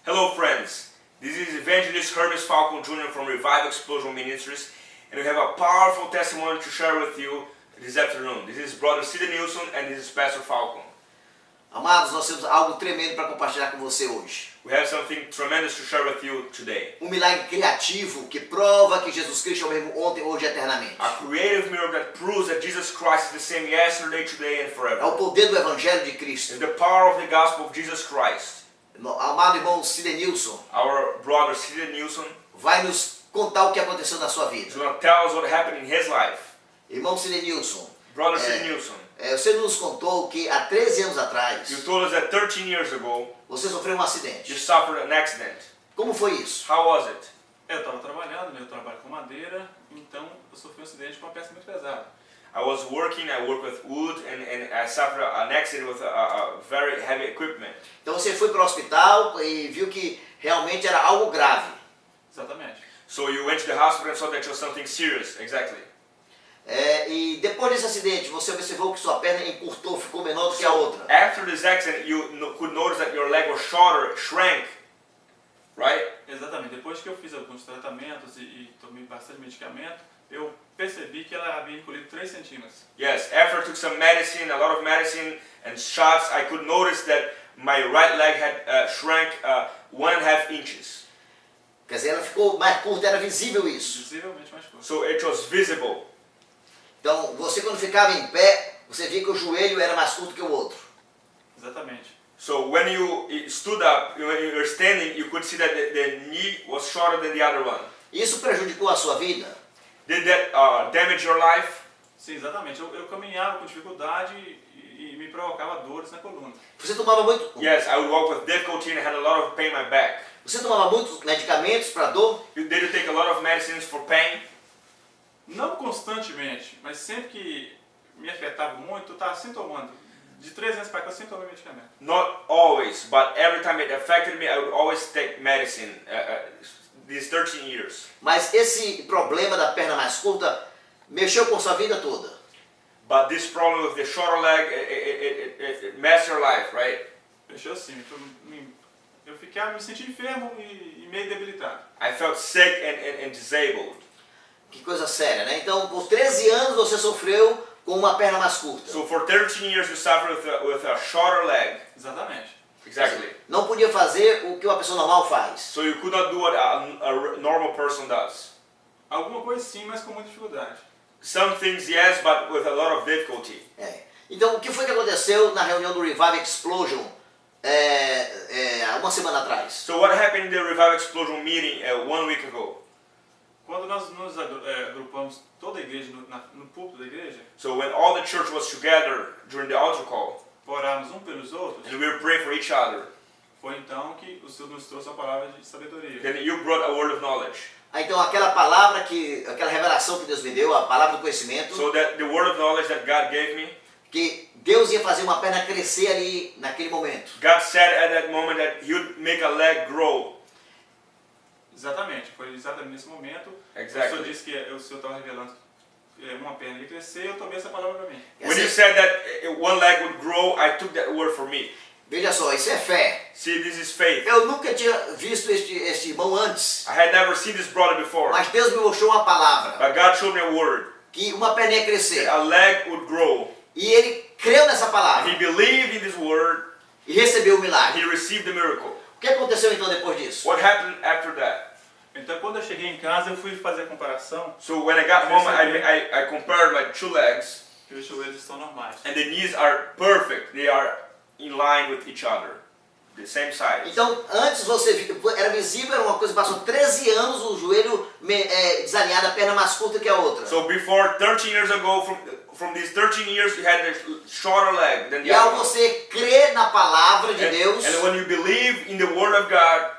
Hello friends, this is Evangelist Hermes Falcao Jr. from Revival Explosion Ministries, and we have a powerful testimony to share with you this afternoon. This is Brother Sid Nilsson and this is Pastor Falcao. Amados, nós temos algo tremendo para compartilhar com você hoje. We have something tremendous to share with you today. Milagre criativo que prova que Jesus Cristo é o mesmo ontem, hoje e eternamente. A creative miracle that proves that Jesus Christ is the same yesterday, today and forever. É o poder do Evangelho de Cristo. It's the power of the gospel of Jesus Christ. Amado irmão Sid Nilsson, Our brother Sid Nilsson vai nos contar o que aconteceu na sua vida. is going to tell us what happened in his life. Irmão Sid Nilsson, Brother Sid Nilsson, você nos contou que há 13 anos atrás you told us that 13 years ago você sofreu um acidente. you suffered an accident. Como foi isso? How was it? Eu estava trabalhando, eu trabalho com madeira, então eu sofri um acidente com uma peça muito pesada. I work with wood, and I suffered an accident with a very heavy equipment. Então você foi para o hospital e viu que realmente era algo grave. Exatamente. So you went to the hospital and saw that it was something serious, exactly. E depois desse acidente, você observou que sua perna encurtou, ficou menor do que a outra. After this accident, you could notice that your leg was shorter, shrank, right? Exatamente. Depois que eu fiz alguns tratamentos e tomei bastante medicamento, eu percebi que ela havia encolhido 3 centímetros. Yes, after I took some medicine, a lot of medicine and shots, I could notice that my right leg had shrank 1.5 inches. Quer dizer, ela ficou mais curta, era visível isso. Visivelmente mais curto. So it was visible. Então, você quando ficava em pé, você via que o joelho era mais curto que o outro. Exatamente. So when you stood up, when you were standing, you could see that the knee was shorter than the other one. Isso prejudicou a sua vida? Did that damage your life? Sim, exatamente. Eu caminhava com dificuldade e me provocava dores na coluna. Você tomava muito? Yes, I would walk with difficulty and I had a lot of pain in my back. Você tomava muitos medicamentos para dor? Did you take a lot of medicines for pain? Não constantemente, mas sempre que me afetava muito, eu estava sempre tomando. De 3 anos para cá, eu sempre tomei medicamento. Not always, but every time it affected me, I would always take medicine. These 13 years. Mas esse problema da perna mais curta mexeu com sua vida toda. But this problem with the shorter leg, it messed your life, right? Mexeu assim. Eu ficava, me senti enfermo e meio debilitado. I felt sick and disabled. Que coisa séria, né? Então, por 13 anos você sofreu com uma perna mais curta. So for 13 years you suffered with a shorter leg. Exatamente. Exactly. Não podia fazer o que uma pessoa normal faz. So you could not do what a normal person does. Alguma coisa sim, mas com muita dificuldade. Some things yes, but with a lot of difficulty. Então, o que foi que aconteceu na reunião do Revival Explosion uma semana atrás? So what happened in the Revival Explosion meeting 1 week ago? Quando nós nos agrupamos toda a igreja no púlpito da igreja, So when all the church was together during the altar call, orarmos um pelos outros, and we were praying for each other, foi então que o Senhor nos trouxe a palavra de sabedoria. then you brought a word of knowledge. Então, aquela palavra aquela revelação que Deus me deu, a palavra do conhecimento, So that the word of knowledge that God gave me, que Deus ia fazer uma perna crescer ali naquele momento. God said at that moment that He would make a leg grow. Exatamente, foi exatamente nesse momento. Exactly. O Senhor disse que o Senhor estava revelando uma perna ia crescer, eu tomei essa palavra para mim. When you said that one leg would grow, I took that word for me. Veja só, isso é fé. See, this is faith. Eu nunca tinha visto este irmão antes, I had never seen this brother before, mas Deus me mostrou uma palavra, but God showed me a word que uma perna ia crescer. that a leg would grow. E ele creu nessa palavra He believed in this word. e recebeu o milagre. He received the miracle. O que aconteceu então depois disso? What happened after that? Então, quando eu cheguei em casa, eu fui fazer a comparação. So when I got home, I compared my 2 legs, Que os joelhos estão normais. and the knees are perfect. They are in line with each other, the same size. Então, antes você era visível, era uma coisa que passou 13 anos, o joelho desalinhado, a perna mais curta que a outra. So before 13 years ago, from these 13 years, you had a shorter leg than the E ao other one. você crer na palavra de Deus, And when you believe in the word of God,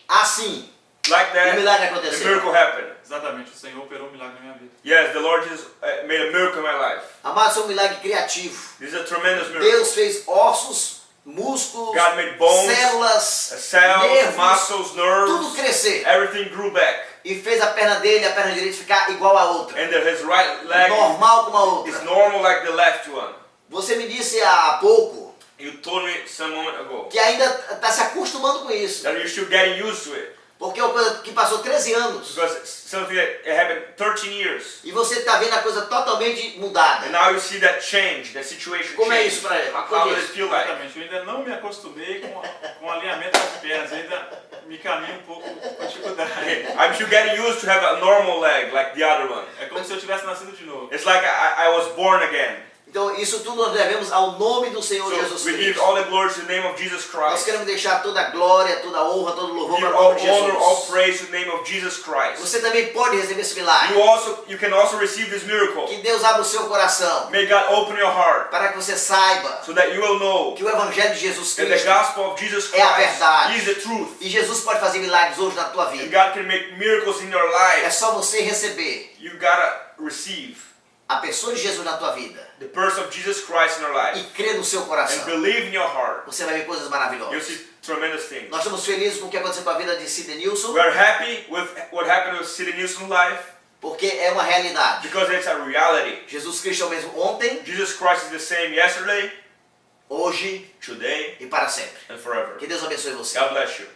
assim, like that, o milagre the aconteceu. miracle happened. Exatamente, o Senhor operou um milagre na minha vida. Yes, the Lord just made a miracle in my life. Amados, é um milagre criativo. This is a tremendous miracle. Deus fez ossos, músculos, God made bones, células, cells, nervos, muscles, nerves, tudo crescer. everything grew back. E fez a perna dele, a perna direita, ficar igual à outra. And his right leg Normal como a is outra. normal like the left one. Você me disse há pouco You told me some moment ago que ainda está se acostumando com isso. that you're still getting used to it. Porque é uma coisa que passou 13 anos. Because it's something that happened 13 years. E você está vendo a coisa totalmente mudada. And now you see that change, that situation Como é change. isso para ele? How does it feel like? Exatamente, eu ainda não me acostumei com o alinhamento das pernas, ainda me caminho um pouco com dificuldade. I'm still getting used to have a normal leg like the other one. É como se eu tivesse nascido de novo. It's like I was born again. Então isso tudo nós devemos ao nome do Senhor Jesus So we give Cristo. all the glory to the name of Jesus Nós Christ. queremos deixar toda a glória, toda a honra, todo o louvor Give para o all nome de honor, all Jesus. praise to the name of Jesus Christ. Você também pode receber esse milagre. You can also receive this miracle. Que Deus abra o seu coração May God open your heart para que você saiba so that you will know que o Evangelho de Jesus that the Cristo gospel of Jesus é a Christ verdade. is the truth. E Jesus pode fazer milagres hoje na tua And vida. God can make miracles in your É life. só você receber You gotta receive a pessoa de Jesus na tua vida the person of Jesus Christ in your life e crer no seu and coração. believe in your heart. Você vai ver coisas You'll maravilhosas. see tremendous things. Nós estamos felizes com o que aconteceu com a vida de Sidney Nilson, We are happy with what happened with Sidney Nilson's life porque é uma realidade. because it's a reality. Jesus Cristo é o mesmo ontem, Jesus Christ is the same yesterday, hoje today, e para sempre. and forever. Que Deus abençoe você. God bless you.